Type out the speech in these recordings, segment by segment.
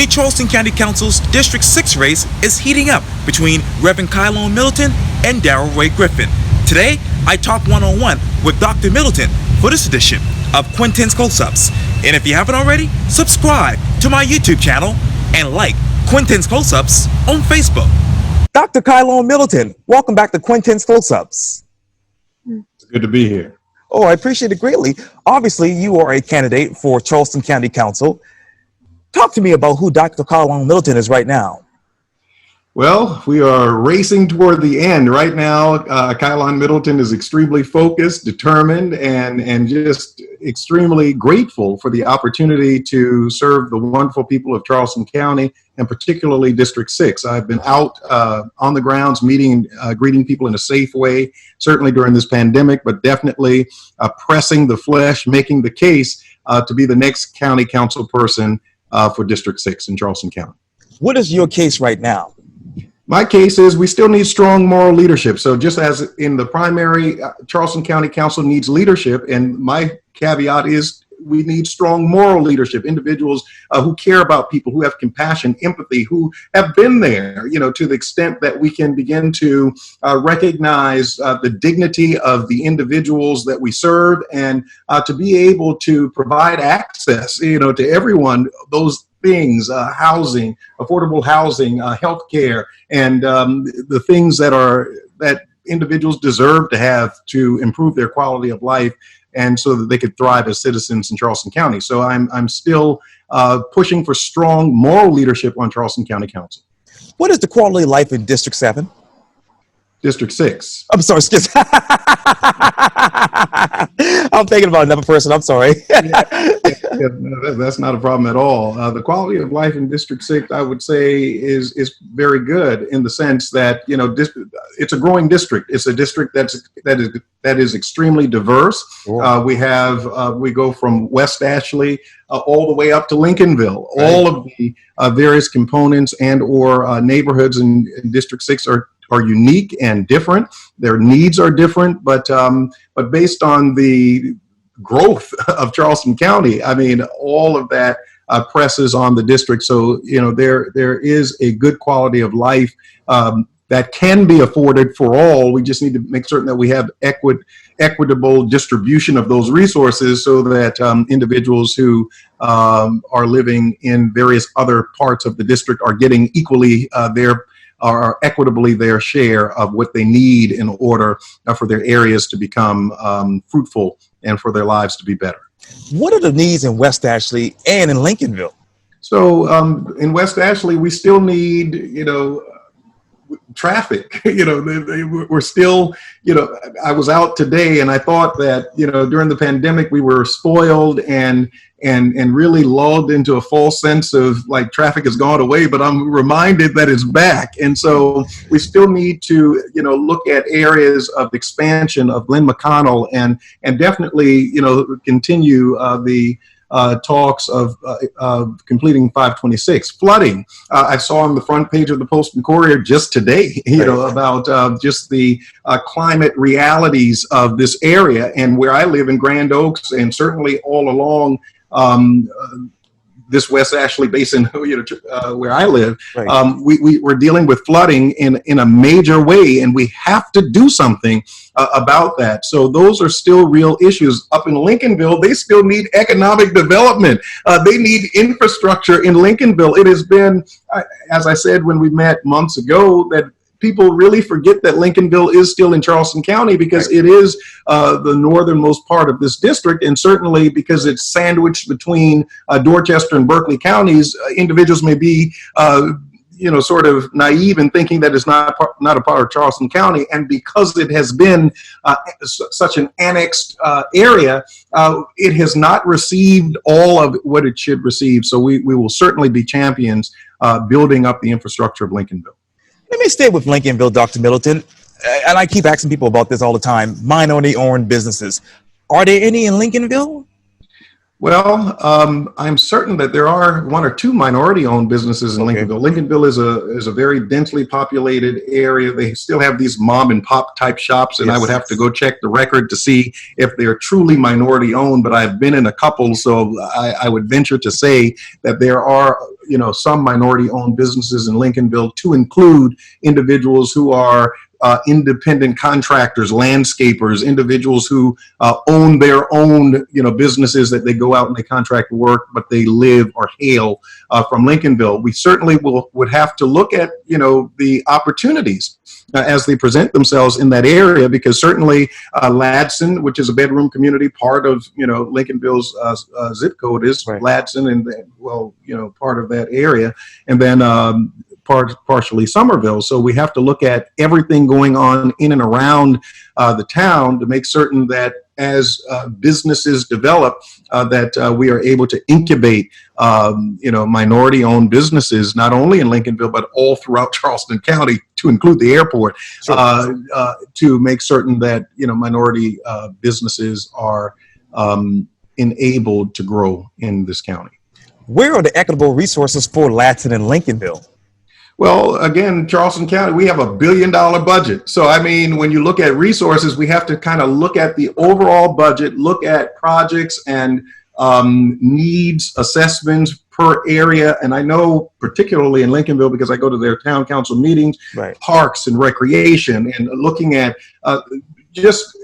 The Charleston County Council's District 6 race is heating up between Reverend Kylon Middleton and Darryl Ray Griffin. Today, I talk one-on-one with Dr. Middleton for this edition of Quintin's Close-Ups. And if you haven't already, subscribe to my YouTube channel and like Quintin's Close-Ups on Facebook. Dr. Kylon Middleton, welcome back to Quintin's Close-Ups. It's good to be here. Oh, I appreciate it greatly. Obviously, you are a candidate for Charleston County Council. Talk to me about who Dr. Kylon Middleton is right now. Well, we are racing toward the end. Right now, Kylon Middleton is extremely focused, determined, and just extremely grateful for the opportunity to serve the wonderful people of Charleston County, and particularly District 6. I've been out on the grounds, meeting, greeting people in a safe way, certainly during this pandemic, but definitely pressing the flesh, making the case to be the next county council person for District 6 in Charleston County. What is your case right now? My case is we still need strong moral leadership. So just as in the primary, Charleston County Council needs leadership, and my caveat is we need strong moral leadership, individuals who care about people, who have compassion, empathy, who have been there, you know, to the extent that we can begin to recognize the dignity of the individuals that we serve, and to be able to provide access, you know, to everyone, those things, housing, affordable housing, healthcare, and the things that individuals deserve to have to improve their quality of life, and so that they could thrive as citizens in Charleston County. So I'm still pushing for strong moral leadership on Charleston County Council. What is the quality of life in District 7? District 6. I'm sorry, excuse me. I'm thinking about another person, I'm sorry. Yeah, that's not a problem at all. The quality of life in District 6, I would say, is very good, in the sense that, you know, it's a growing district. It's a district that is extremely diverse. Sure. We go from West Ashley all the way up to Lincolnville. Right. All of the various components and or neighborhoods in District 6 are unique and different. Their needs are different, but based on the growth of Charleston County, I mean, all of that presses on the district. So, you know, there is a good quality of life that can be afforded for all. We just need to make certain that we have equitable distribution of those resources, so that individuals who are living in various other parts of the district are getting equally are equitably their share of what they need in order for their areas to become fruitful and for their lives to be better. What are the needs in West Ashley and in Lincolnville? So in West Ashley, we still need, you know, traffic. You know, we're still, you know, I was out today and I thought that, you know, during the pandemic we were spoiled and really lulled into a false sense of like traffic has gone away, but I'm reminded that it's back. And so we still need to, you know, look at areas of expansion of Glenn McConnell, and definitely, you know, continue the talks of completing 526. Flooding, I saw on the front page of the Post and Courier just today, you know, about just the climate realities of this area. And where I live in Grand Oaks, and certainly all along this West Ashley Basin, you know, where I live, right. We're dealing with flooding in a major way, and we have to do something about that. So those are still real issues. Up in Lincolnville, they still need economic development. They need infrastructure in Lincolnville. It has been, as I said when we met months ago, that people really forget that Lincolnville is still in Charleston County, because it is the northernmost part of this district, and certainly because it's sandwiched between Dorchester and Berkeley counties. Individuals may be you know, sort of naive in thinking that it's not a part of Charleston County, and because it has been such an annexed area, it has not received all of what it should receive. So we will certainly be champions building up the infrastructure of Lincolnville. Let me stay with Lincolnville, Dr. Middleton, and I keep asking people about this all the time. Minority-owned businesses, are there any in Lincolnville? Well, I'm certain that there are one or two minority-owned businesses in Lincolnville. Lincolnville is a very densely populated area. They still have these mom-and-pop type shops, and I would have to go check the record to see if they're truly minority-owned. But I've been in a couple, so I would venture to say that there are some minority-owned businesses in Lincolnville to include individuals who are independent contractors, landscapers, individuals who own their own, businesses that they go out and they contract work, but they live or hail from Lincolnville. We certainly would have to look at, the opportunities as they present themselves in that area, because certainly Ladson, which is a bedroom community, part of, Lincolnville's zip code is right. Ladson, and part of that area, and then partially Somerville. So we have to look at everything going on in and around the town to make certain that as businesses develop, that we are able to incubate, minority-owned businesses, not only in Lincolnville, but all throughout Charleston County, to include the airport, sure. To make certain that, minority businesses are enabled to grow in this county. Where are the equitable resources for Ladson and Lincolnville? Well, again, Charleston County, we have $1 billion budget. So, when you look at resources, we have to kind of look at the overall budget, look at projects and needs assessments per area. And I know particularly in Lincolnville, because I go to their town council meetings, right. Parks and recreation, and looking at just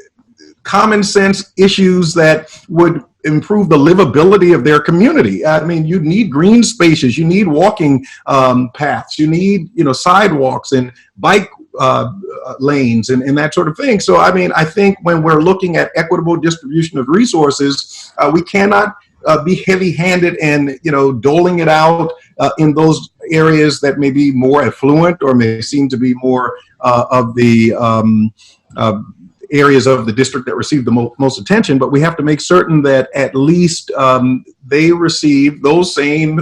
common sense issues that would improve the livability of their community. You need green spaces, you need walking paths, you need, sidewalks and bike lanes and that sort of thing. So, I think when we're looking at equitable distribution of resources, we cannot be heavy-handed and, doling it out in those areas that may be more affluent or may seem to be more of the areas of the district that receive the most attention, but we have to make certain that at least they receive those same,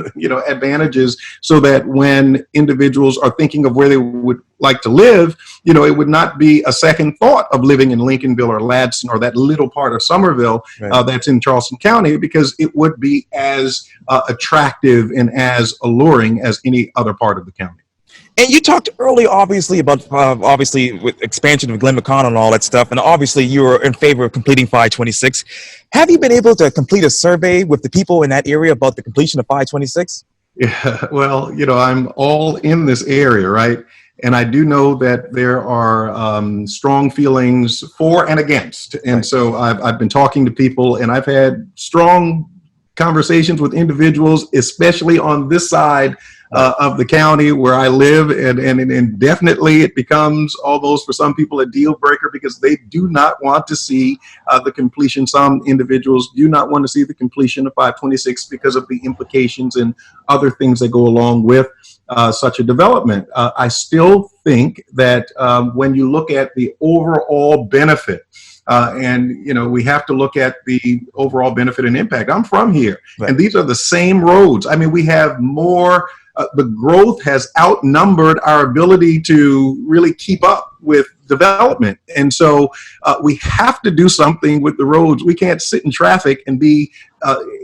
advantages, so that when individuals are thinking of where they would like to live, it would not be a second thought of living in Lincolnville or Ladson or that little part of Somerville right. That's in Charleston County, because it would be as attractive and as alluring as any other part of the county. And you talked earlier, obviously, about with expansion of Glen McConnell and all that stuff, and obviously you were in favor of completing 526. Have you been able to complete a survey with the people in that area about the completion of 526? Yeah, well, I'm all in this area, right? And I do know that there are strong feelings for and against. And right. So I've been talking to people, and I've had strong conversations with individuals, especially on this side of the county where I live, and definitely it becomes almost for some people a deal breaker, because they do not want to see the completion. Some individuals do not want to see the completion of 526 because of the implications and other things that go along with such a development. I still think that when you look at the overall benefit, we have to look at the overall benefit and impact. I'm from here, right. And these are the same roads. We have more. The growth has outnumbered our ability to really keep up with development. And so we have to do something with the roads. We can't sit in traffic and be,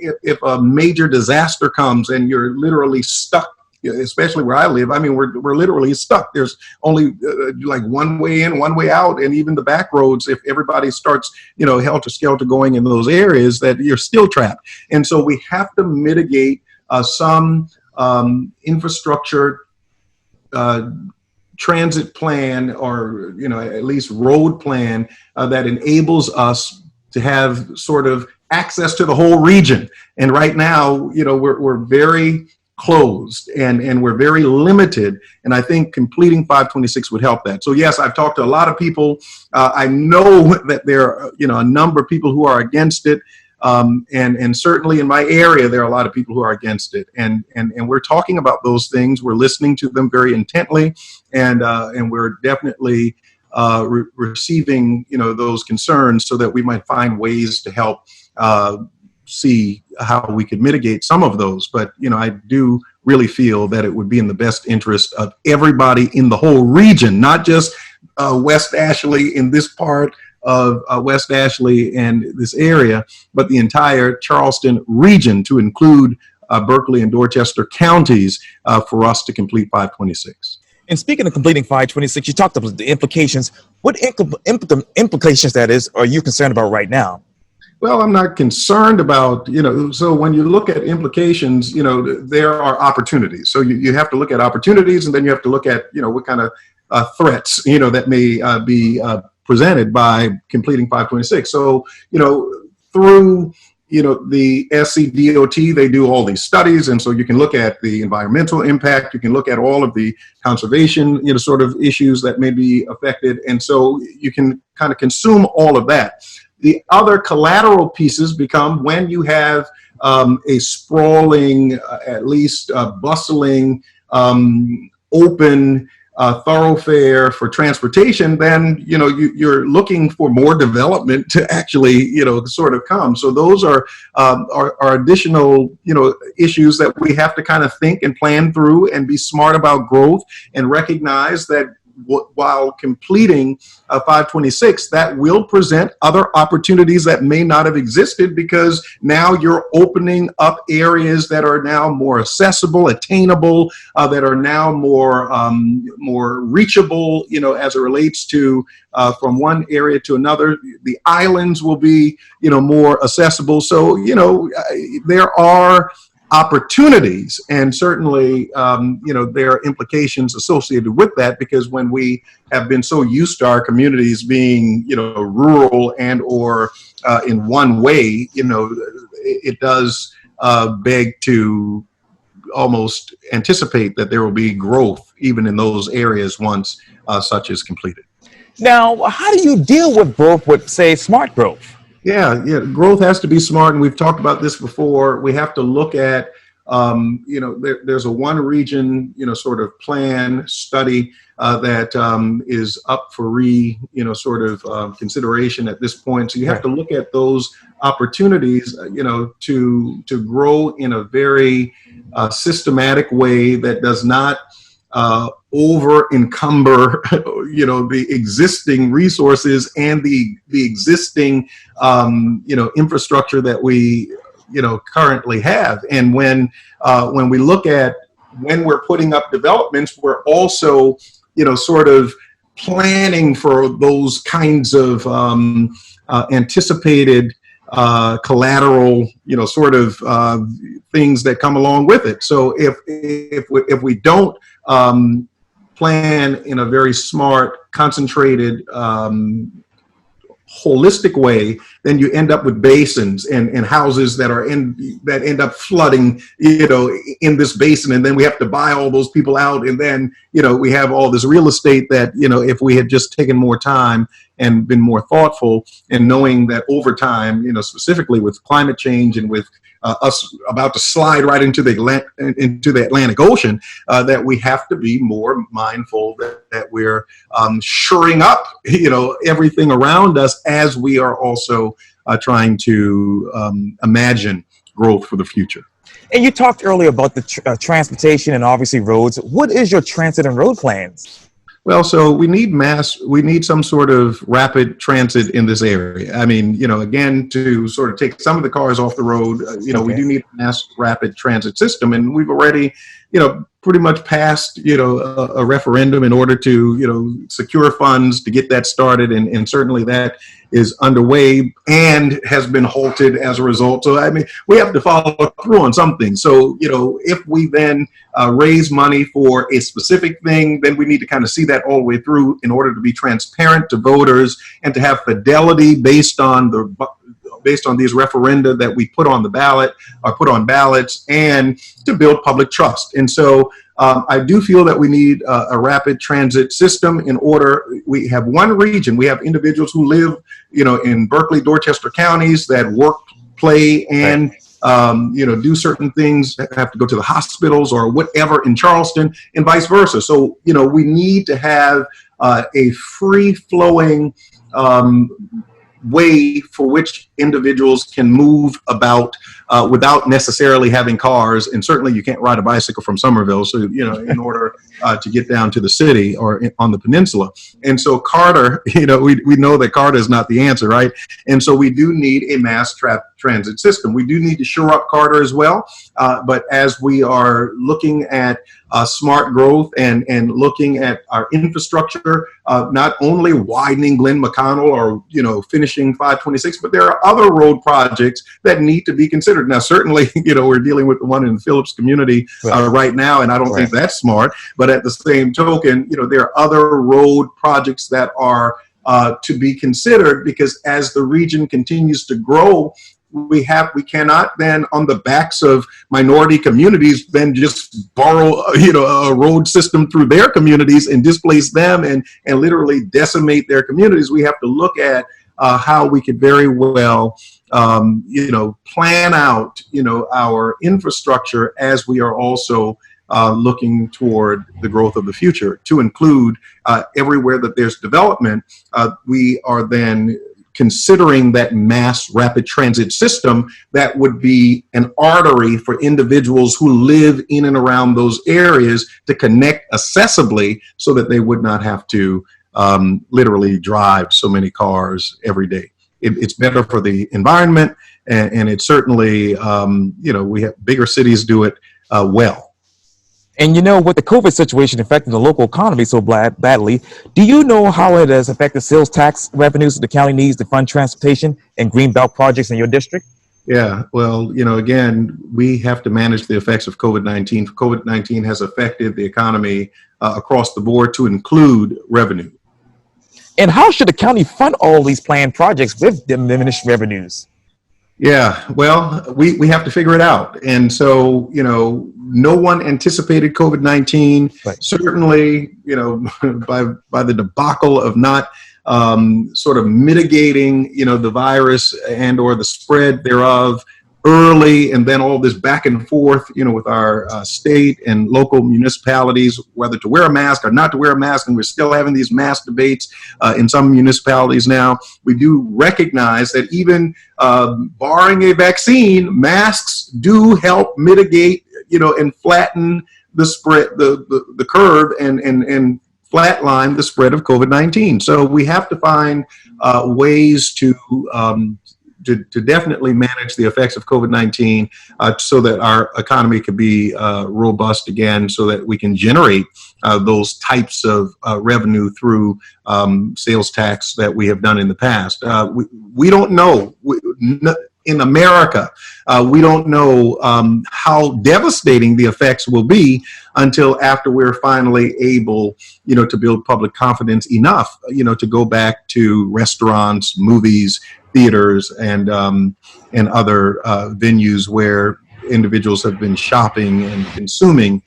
if a major disaster comes and you're literally stuck, especially where I live, we're literally stuck. There's only like one way in, one way out, and even the back roads, if everybody starts, helter-skelter going in those areas, that you're still trapped. And so we have to mitigate some infrastructure transit plan, or at least road plan that enables us to have sort of access to the whole region. And right now, we're very closed and we're very limited, and I think completing 526 would help that. So yes, I've talked to a lot of people. I know that there are a number of people who are against it. And certainly in my area, there are a lot of people who are against it, and we're talking about those things. We're listening to them very intently, and we're definitely receiving those concerns, so that we might find ways to help see how we could mitigate some of those. But I do really feel that it would be in the best interest of everybody in the whole region, not just West Ashley in this part of West Ashley and this area, but the entire Charleston region, to include Berkeley and Dorchester counties, for us to complete 526. And speaking of completing 526, you talked about the implications. What implications that is are you concerned about right now? Well, I'm not concerned about, so when you look at implications, there are opportunities. So you have to look at opportunities, and then you have to look at, what kind of threats, that may be presented by completing 526. So, through, the SCDOT, they do all these studies. And so you can look at the environmental impact. You can look at all of the conservation, sort of issues that may be affected. And so you can kind of consume all of that. The other collateral pieces become when you have a sprawling, at least bustling, open thoroughfare for transportation, then you're looking for more development to actually sort of come. So those are additional issues that we have to kind of think and plan through and be smart about growth and recognize that while completing 526, that will present other opportunities that may not have existed, because now you're opening up areas that are now more accessible, attainable, that are now more reachable, as it relates to from one area to another. The islands will be, more accessible. So, there are opportunities, and certainly there are implications associated with that, because when we have been so used to our communities being rural and or in one way, it does beg to almost anticipate that there will be growth even in those areas once such is completed. Now, how do you deal with growth with, say, smart growth? Yeah, growth has to be smart, and we've talked about this before. We have to look at, there's a one region, sort of plan study that is up for consideration at this point. So you have to look at those opportunities, to grow in a very systematic way that does not over encumber, the existing resources and the existing, infrastructure that we, currently have. And when we look at when we're putting up developments, we're also, sort of planning for those kinds of anticipated collateral, sort of things that come along with it. So if we don't plan in a very smart, concentrated, holistic way, then you end up with basins and houses that end up flooding, in this basin, and then we have to buy all those people out, and then we have all this real estate that if we had just taken more time and been more thoughtful, and knowing that over time, specifically with climate change and with us about to slide right into the Atlantic Ocean, that we have to be more mindful that we're shoring up, everything around us, as we are also trying to imagine growth for the future. And you talked earlier about the transportation and obviously roads. What is your transit and road plans? Well, so we need some sort of rapid transit in this area. I mean, again, to sort of take some of the cars off the road, we do need a mass rapid transit system. And we've already, pretty much passed, a referendum in order to, secure funds to get that started. And certainly that is underway and has been halted as a result. So, I mean, we have to follow through on something. So, if we then raise money for a specific thing, then we need to kind of see that all the way through in order to be transparent to voters and to have fidelity based on these referenda that we put on the ballot or put on ballots, and to build public trust. And so I do feel that we need a rapid transit system in order. We have one region. We have individuals who live, in Berkeley, Dorchester counties that work, play, and do certain things, have to go to the hospitals or whatever in Charleston, and vice versa. So, we need to have a free-flowing way for which individuals can move about without necessarily having cars. And certainly you can't ride a bicycle from Somerville, so in order to get down to the city or on the peninsula. And so Carter, we know that Carter is not the answer, right? And so we do need a mass transit system. We do need to shore up Carter as well, but as we are looking at smart growth and looking at our infrastructure, not only widening Glenn McConnell or finishing 526, but there are other road projects that need to be considered. Now, certainly, we're dealing with the one in the Phillips community right now, and I don't think that's smart. But at the same token, there are other road projects that are to be considered, because as the region continues to grow, we cannot then, on the backs of minority communities, then just borrow a road system through their communities and displace them and literally decimate their communities. We have to look at how we could very well plan out our infrastructure as we are also looking toward the growth of the future, to include everywhere that there's development. We are then considering that mass rapid transit system that would be an artery for individuals who live in and around those areas to connect accessibly, so that they would not have to literally drive so many cars every day. It's better for the environment, and it's certainly, we have bigger cities do it well. And with the COVID situation affecting the local economy so badly, do you know how it has affected sales tax revenues that the county needs to fund transportation and greenbelt projects in your district? Yeah, well, again, we have to manage the effects of COVID-19. COVID-19 has affected the economy across the board, to include revenue. And how should the county fund all these planned projects with diminished revenues? Yeah, well, we have to figure it out. And so, no one anticipated COVID-19. Right. Certainly, by the debacle of not sort of mitigating, the virus and or the spread thereof early, and then all this back and forth, with our state and local municipalities, whether to wear a mask or not to wear a mask, and we're still having these mask debates in some municipalities now. We do recognize that even barring a vaccine, masks do help mitigate, and flatten the spread, the curve, and flatline the spread of COVID-19. So we have to find ways to definitely manage the effects of COVID-19 so that our economy could be robust again, so that we can generate those types of revenue through sales tax that we have done in the past. We don't know. In America, we don't know how devastating the effects will be until after we're finally able, to build public confidence enough, to go back to restaurants, movies, theaters, and other venues where individuals have been shopping and consuming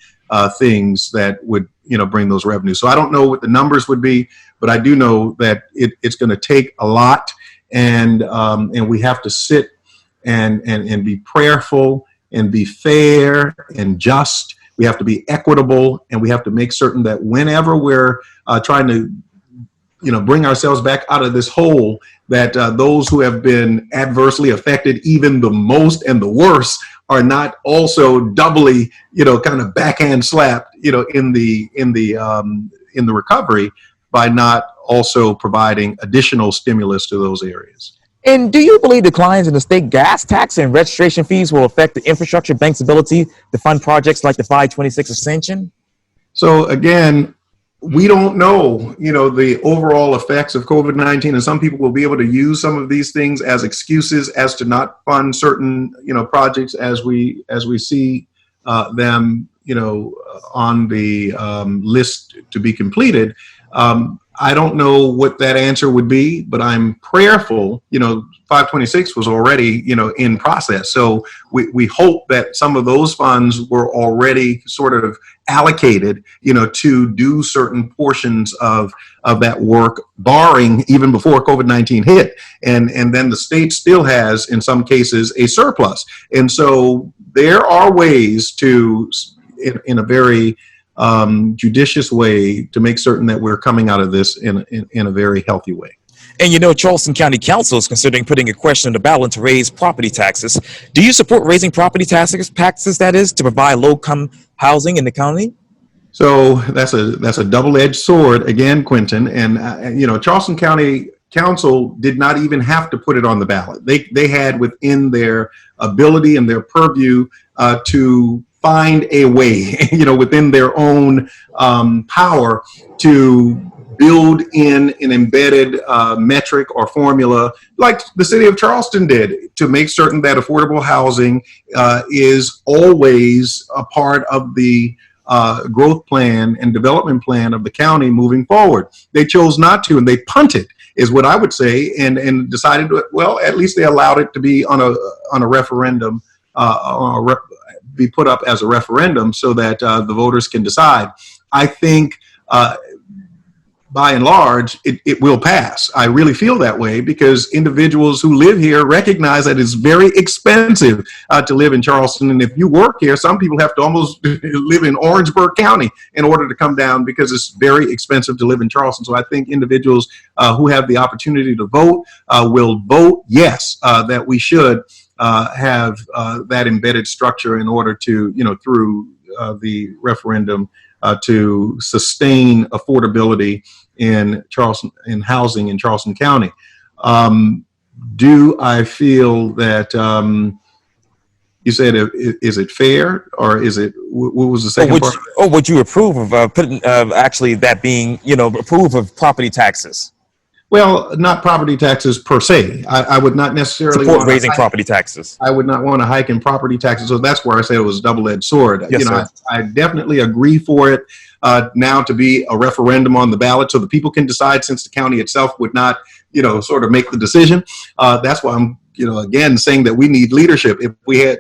things that would, bring those revenues. So I don't know what the numbers would be, but I do know that it's going to take a lot, and we have to sit and be prayerful and be fair and just. We have to be equitable, and we have to make certain that whenever we're trying to, bring ourselves back out of this hole, that those who have been adversely affected even the most and the worst are not also doubly, kind of backhand slapped, in the recovery, by not also providing additional stimulus to those areas. And do you believe declines in the state gas tax and registration fees will affect the infrastructure bank's ability to fund projects like the 526 extension? So again, we don't know, the overall effects of COVID-19, and some people will be able to use some of these things as excuses as to not fund certain, projects as we see them, on the list to be completed. I don't know what that answer would be, but I'm prayerful. 526 was already, in process. So we hope that some of those funds were already sort of allocated, to do certain portions of that work, barring even before COVID-19 hit. And then the state still has, in some cases, a surplus. And so there are ways to, in a very judicious way, to make certain that we're coming out of this in a very healthy way. And Charleston County Council is considering putting a question on the ballot to raise property taxes. Do you support raising property taxes, that is, to provide low-income housing in the county? So that's a double-edged sword again, Quintin. And Charleston County council did not even have to put it on the ballot. They had within their ability and their purview to find a way, within their own power to build in an embedded metric or formula like the city of Charleston did to make certain that affordable housing is always a part of the growth plan and development plan of the county moving forward. They chose not to, and they punted, is what I would say, and decided to, well, at least they allowed it to be on a referendum, be put up as a referendum so that the voters can decide. I think by and large, it will pass. I really feel that way because individuals who live here recognize that it's very expensive to live in Charleston. And if you work here, some people have to almost live in Orangeburg County in order to come down because it's very expensive to live in Charleston. So I think individuals who have the opportunity to vote will vote yes, that we should have that embedded structure in order to, through the referendum, to sustain affordability in Charleston, in housing in Charleston County. Do I feel that you said, is it fair, or is it, what was the second part? Or would you approve of putting actually that being, approve of property taxes? Well, not property taxes per se. I would not necessarily support raising property taxes. I would not want to hike in property taxes. So that's where I say it was a double-edged sword. Yes, sir. I definitely agree for it now to be a referendum on the ballot so the people can decide, since the county itself would not, sort of make the decision. That's why I'm, again, saying that we need leadership. If we had,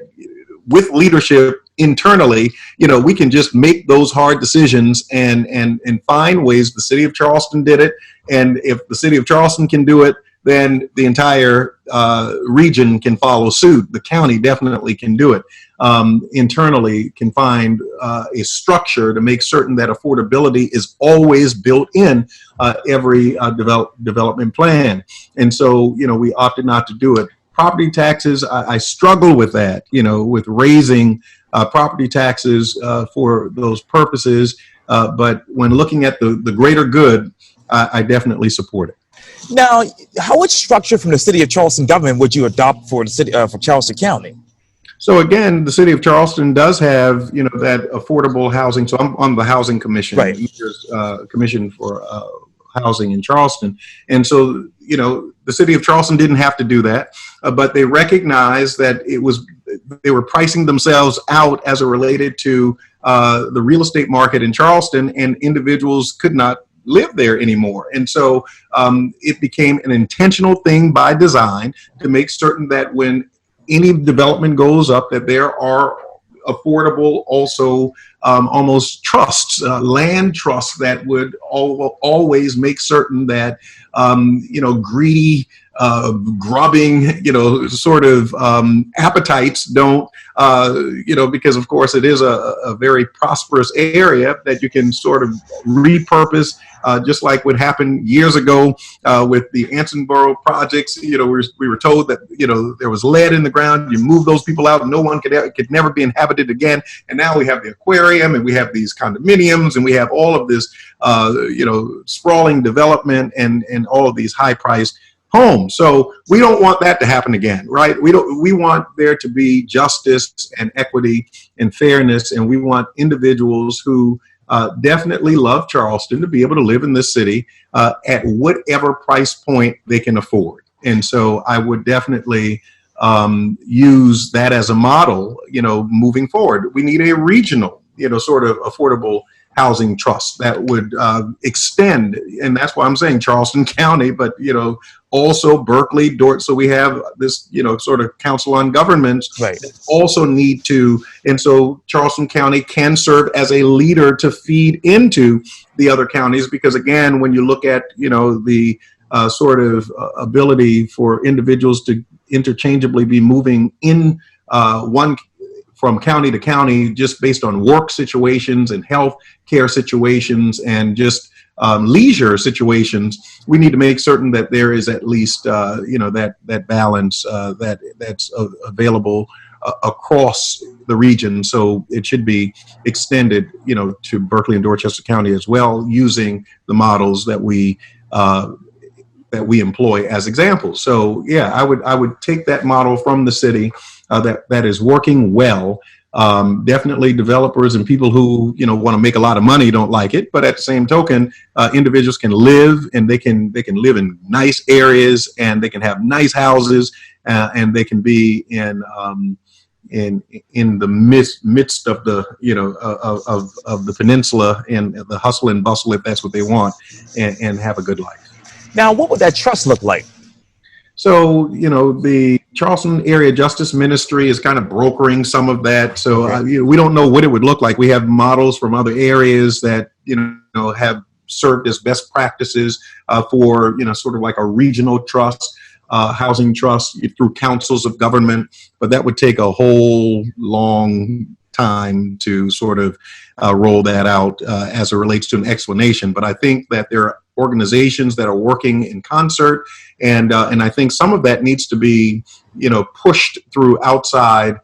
with leadership internally, we can just make those hard decisions and find ways. The city of Charleston did it. And if the city of Charleston can do it, then the entire region can follow suit. The county definitely can do it. Internally can find a structure to make certain that affordability is always built in every development plan. And so, we opted not to do it. Property taxes, I struggle with that, with raising property taxes for those purposes. But when looking at the greater good, I definitely support it. Now, how much structure from the city of Charleston government would you adopt for the city for Charleston County? So again, the city of Charleston does have, that affordable housing. So I'm on the housing commission, right. Commission for housing in Charleston. And so, the city of Charleston didn't have to do that, but they recognized that they were pricing themselves out as it related to the real estate market in Charleston, and individuals could not live there anymore. And so it became an intentional thing by design to make certain that when any development goes up, that there are affordable, also almost trusts, land trusts that would always make certain that, greedy, grubbing, sort of appetites don't, because of course it is a very prosperous area that you can sort of repurpose, just like what happened years ago with the Ansonboro projects. We were told that, there was lead in the ground. You move those people out and no one could never be inhabited again. And now we have the aquarium and we have these condominiums and we have all of this, sprawling development and all of these high-priced homes. So we don't want that to happen again, right? We want there to be justice and equity and fairness, and we want individuals who definitely love Charleston to be able to live in this city at whatever price point they can afford. And so I would definitely use that as a model, moving forward. We need a regional, sort of affordable housing trust that would extend, and that's why I'm saying Charleston County, but also Berkeley, Dordt. So we have this, sort of council on governments right. that also need to, and so Charleston County can serve as a leader to feed into the other counties, because again, when you look at, the sort of ability for individuals to interchangeably be moving in from county to county, just based on work situations and health care situations and just leisure situations, we need to make certain that there is at least, that balance that's available across the region. So it should be extended, to Berkeley and Dorchester County as well, using the models that we that we employ as examples. So yeah, I would take that model from the city that is working well. Definitely developers and people who, want to make a lot of money don't like it, but at the same token, individuals can live, and they can live in nice areas, and they can have nice houses, and they can be in the midst of the of the peninsula and the hustle and bustle, if that's what they want, and have a good life. Now, what would that trust look like? So, the Charleston Area Justice Ministry is kind of brokering some of that. So we don't know what it would look like. We have models from other areas that, have served as best practices for, sort of like a regional trust, housing trust through councils of government. But that would take a whole long time to sort of roll that out as it relates to an explanation. But I think that there are organizations that are working in concert, and I think some of that needs to be, pushed through outside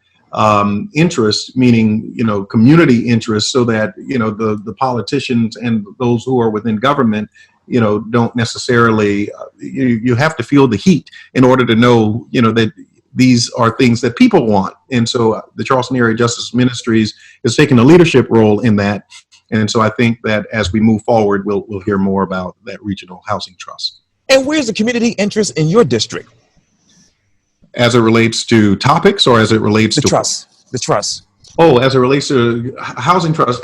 interest, meaning, community interest, so that, the politicians and those who are within government, don't necessarily, you have to feel the heat in order to know, that these are things that people want. And so the Charleston Area Justice Ministries is taking a leadership role in that. And so I think that as we move forward, we'll hear more about that regional housing trust. And where's the community interest in your district? As it relates to topics, or as it relates to the trust? Oh, as it relates to housing trust,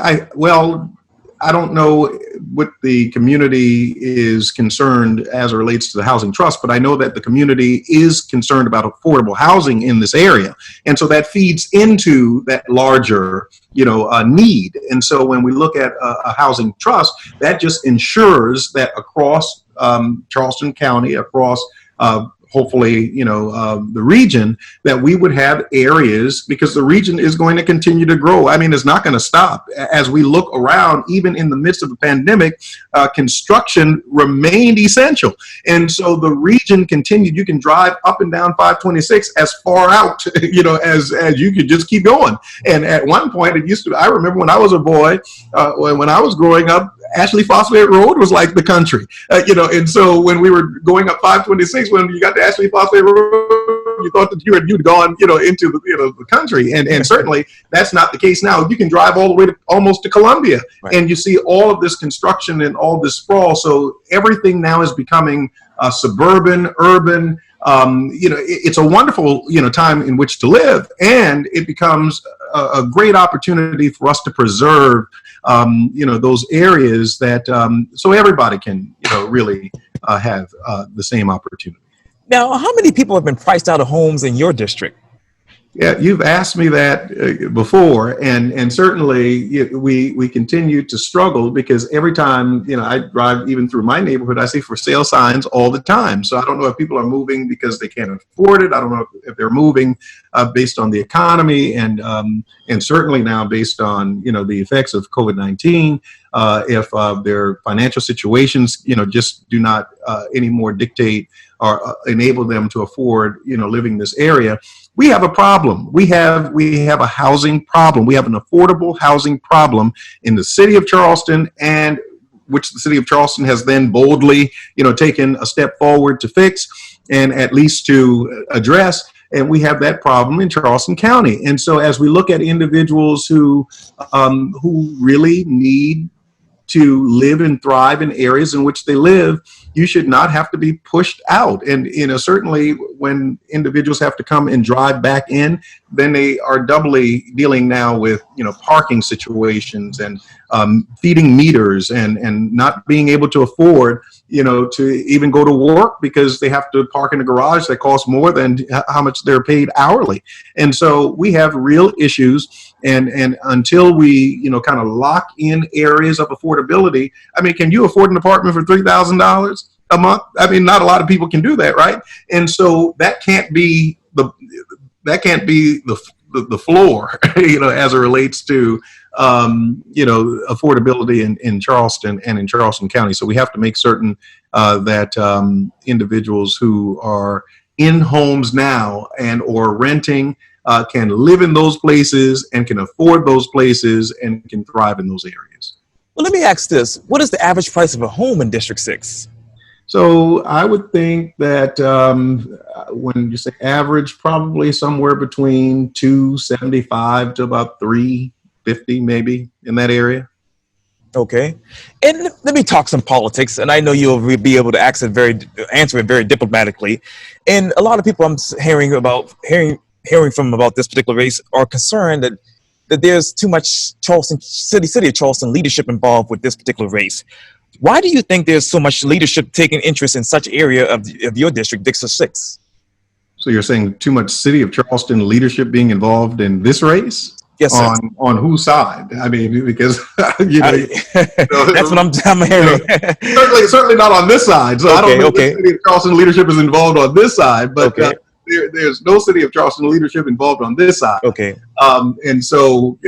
I don't know what the community is concerned as it relates to the housing trust, but I know that the community is concerned about affordable housing in this area. And so that feeds into that larger, need. And so when we look at a housing trust, that just ensures that across Charleston County, across hopefully, the region, that we would have areas, because the region is going to continue to grow. I mean, it's not going to stop. As we look around, even in the midst of the pandemic, construction remained essential. And so the region continued. You can drive up and down 526 as far out, as you could just keep going. And at one point, it used to, I remember when I was a boy, when I was growing up, Ashley Phosphate Road was like the country, and so when we were going up 526, when you got to Ashley Phosphate Road, you thought that you'd gone, into the country, and certainly that's not the case now. You can drive all the way to almost to Columbia, right, and you see all of this construction and all this sprawl. So everything now is becoming suburban, urban. It's a wonderful, time in which to live, and it becomes a great opportunity for us to preserve, those areas that, so everybody can, really have the same opportunity. Now, how many people have been priced out of homes in your district? Yeah, you've asked me that before, and certainly we continue to struggle, because every time I drive even through my neighborhood, I see for sale signs all the time. So I don't know if people are moving because they can't afford it. I don't know if they're moving based on the economy, and certainly now based on the effects of COVID-19. If their financial situations just do not anymore dictate or enable them to afford living in this area. We have a problem. We have a housing problem. We have an affordable housing problem in the city of Charleston, and which the city of Charleston has then boldly, taken a step forward to fix and at least to address. And we have that problem in Charleston County. And so as we look at individuals who really need to live and thrive in areas in which they live, you should not have to be pushed out. And certainly when individuals have to come and drive back in, then they are doubly dealing now with parking situations and feeding meters and not being able to afford to even go to work, because they have to park in a garage that costs more than how much they're paid hourly. And so we have real issues. And until we, kind of lock in areas of affordability, I mean, can you afford an apartment for $3,000 a month? I mean, not a lot of people can do that, right? And so that can't be the floor, as it relates to, affordability in Charleston and in Charleston County. So we have to make certain that individuals who are in homes now and or renting can live in those places and can afford those places and can thrive in those areas. Well, let me ask this. What is the average price of a home in District 6? So I would think that when you say average, probably somewhere between 275 to about 350, maybe in that area. Okay, and let me talk some politics, and I know you'll be able to answer it very diplomatically. And a lot of people I'm hearing from about this particular race are concerned that there's too much city of Charleston leadership involved with this particular race. Why do you think there's so much leadership taking interest in such area of your district, District 6? So you're saying too much city of Charleston leadership being involved in this race? Yes, sir. On whose side? I mean, because that's what I'm hearing. Certainly not on this side. So I don't know if the city of Charleston leadership is involved on this side, but there's no city of Charleston leadership involved on this side. Okay. And so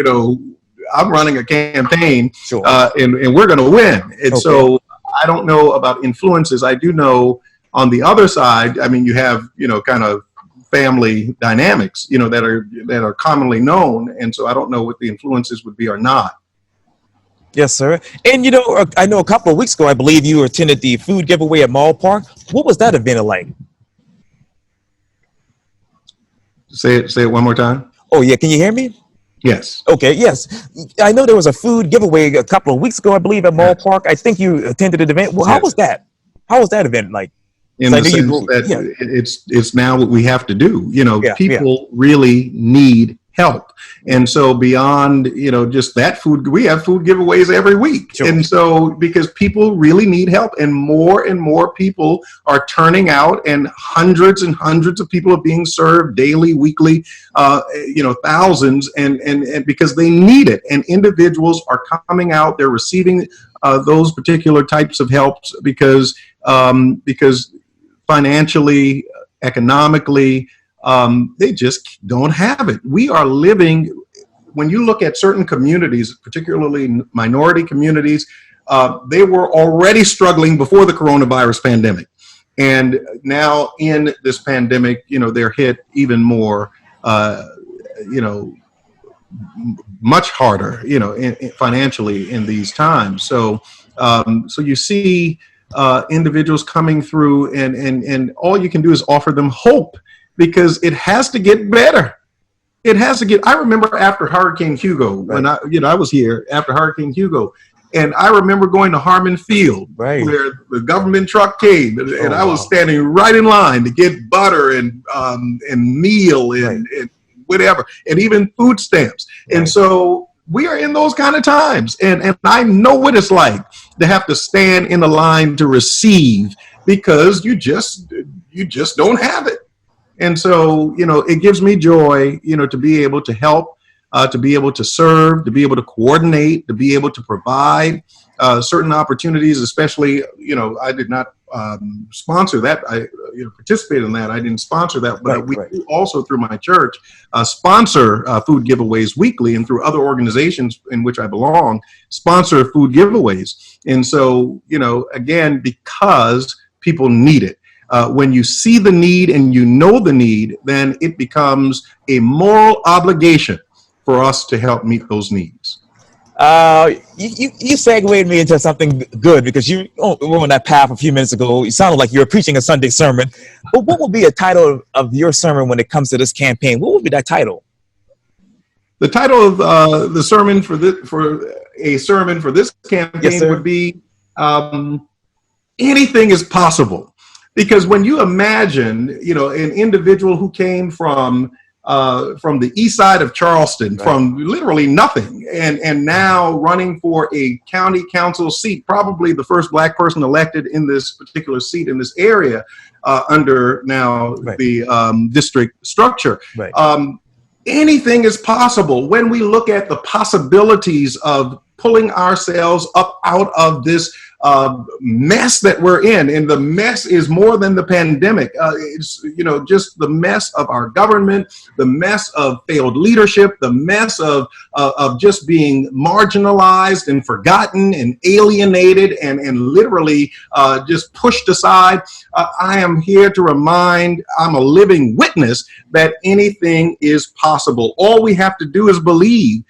I'm running a campaign, sure. and we're going to win. And so I don't know about influences. I do know on the other side. I mean, you have kind of family dynamics, that are commonly known, and so I don't know what the influences would be or not. Yes, sir. And I know a couple of weeks ago, I believe you attended the food giveaway at Mall Park. What was that event like? Say it one more time. Oh yeah, can you hear me? Yes. Okay. Yes, I know there was a food giveaway a couple of weeks ago, I believe, at Mall Park. I think you attended the event. Well, how was that? How was that event like? In the sense that it's now what we have to do. People really need help. And so beyond, just that food, we have food giveaways every week. Sure. And so because people really need help, and more people are turning out, and hundreds of people are being served daily, weekly, thousands, and because they need it. And individuals are coming out, they're receiving those particular types of helps because financially, economically, they just don't have it. We are living, when you look at certain communities, particularly minority communities, they were already struggling before the coronavirus pandemic. And now in this pandemic, they're hit even more, much harder, financially in these times. So you see individuals coming through, and all you can do is offer them hope, because it has to get better. It has to get. I remember after Hurricane Hugo, when I was here after Hurricane Hugo, and I remember going to Harmon Field, where the government truck came, and I was standing right in line to get butter and meal and whatever, and even food stamps. And so we are in those kind of times, and I know what it's like to have to stand in the line to receive, because you just don't have it. And so, it gives me joy, to be able to help, to be able to serve, to be able to coordinate, to be able to provide certain opportunities, especially, I did not sponsor that. I participated in that. I didn't sponsor that, but we do also, through my church, sponsor food giveaways weekly, and through other organizations in which I belong, sponsor food giveaways. And so, again, because people need it. When you see the need and you know the need, then it becomes a moral obligation for us to help meet those needs. You segued me into something good, because you were on that path a few minutes ago. You sounded like you were preaching a Sunday sermon. But what would be a title of your sermon when it comes to this campaign? What would be that title? The title of the sermon for this campaign would be "Anything is Possible." Because when you imagine, an individual who came from the east side of Charleston, from literally nothing, and now running for a county council seat, probably the first Black person elected in this particular seat in this area, under now the district structure. Anything is possible when we look at the possibilities of pulling ourselves up out of this mess that we're in. And the mess is more than the pandemic. It's, just the mess of our government, the mess of failed leadership, the mess of just being marginalized and forgotten and alienated and literally just pushed aside. I am here to remind, I'm a living witness that anything is possible. All we have to do is believe.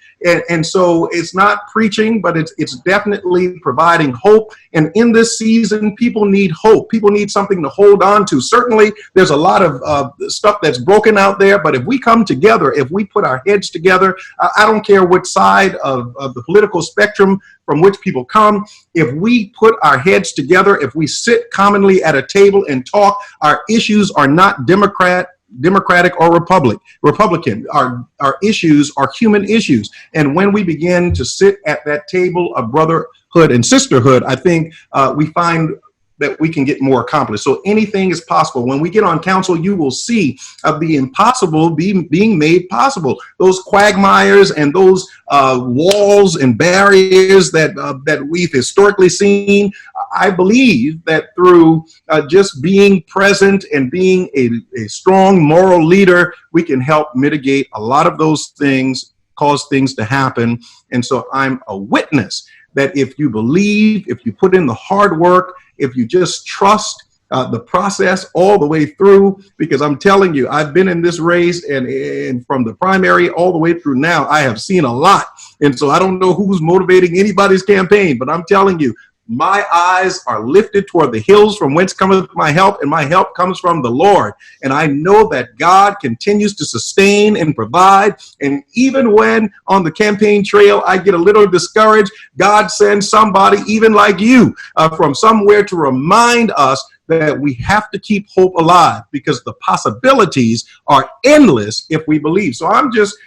And so it's not preaching, but it's definitely providing hope And in this season, people need hope. People need something to hold on to. Certainly, there's a lot of stuff that's broken out there, but if we come together, if we put our heads together, I don't care what side of the political spectrum from which people come, if we put our heads together, if we sit commonly at a table and talk, our issues are not Democratic or Republican. Our issues are human issues. And when we begin to sit at that table of brotherhood and sisterhood, I think we find that we can get more accomplished. So anything is possible. When we get on council, you will see the impossible being made possible. Those quagmires and those walls and barriers that we've historically seen, I believe that through just being present and being a strong moral leader, we can help mitigate a lot of those things, cause things to happen. And so I'm a witness that if you believe, if you put in the hard work, if you just trust the process all the way through, because I'm telling you, I've been in this race and from the primary all the way through now, I have seen a lot. And so I don't know who's motivating anybody's campaign, but I'm telling you, my eyes are lifted toward the hills from whence cometh my help, and my help comes from the Lord. And I know that God continues to sustain and provide. And even when on the campaign trail I get a little discouraged, God sends somebody even like you from somewhere to remind us that we have to keep hope alive, because the possibilities are endless if we believe. So I'm just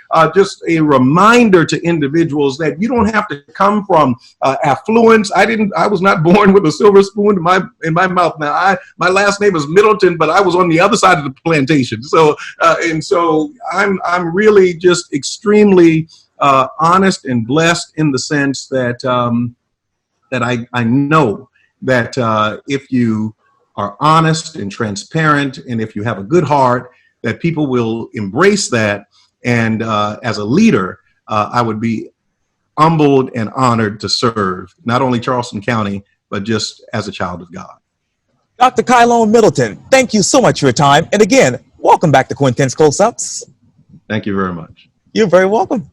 a reminder to individuals that you don't have to come from affluence. I was not born with a silver spoon in my mouth. Now my last name is Middleton, but I was on the other side of the plantation. So I'm really just extremely honest and blessed in the sense that that I know that if you are honest and transparent, and if you have a good heart, that people will embrace that. And as a leader, I would be humbled and honored to serve not only Charleston County, but just as a child of God. Dr. Kylon Middleton, thank you so much for your time. And again, welcome back to Quintin's Close-Ups. Thank you very much. You're very welcome.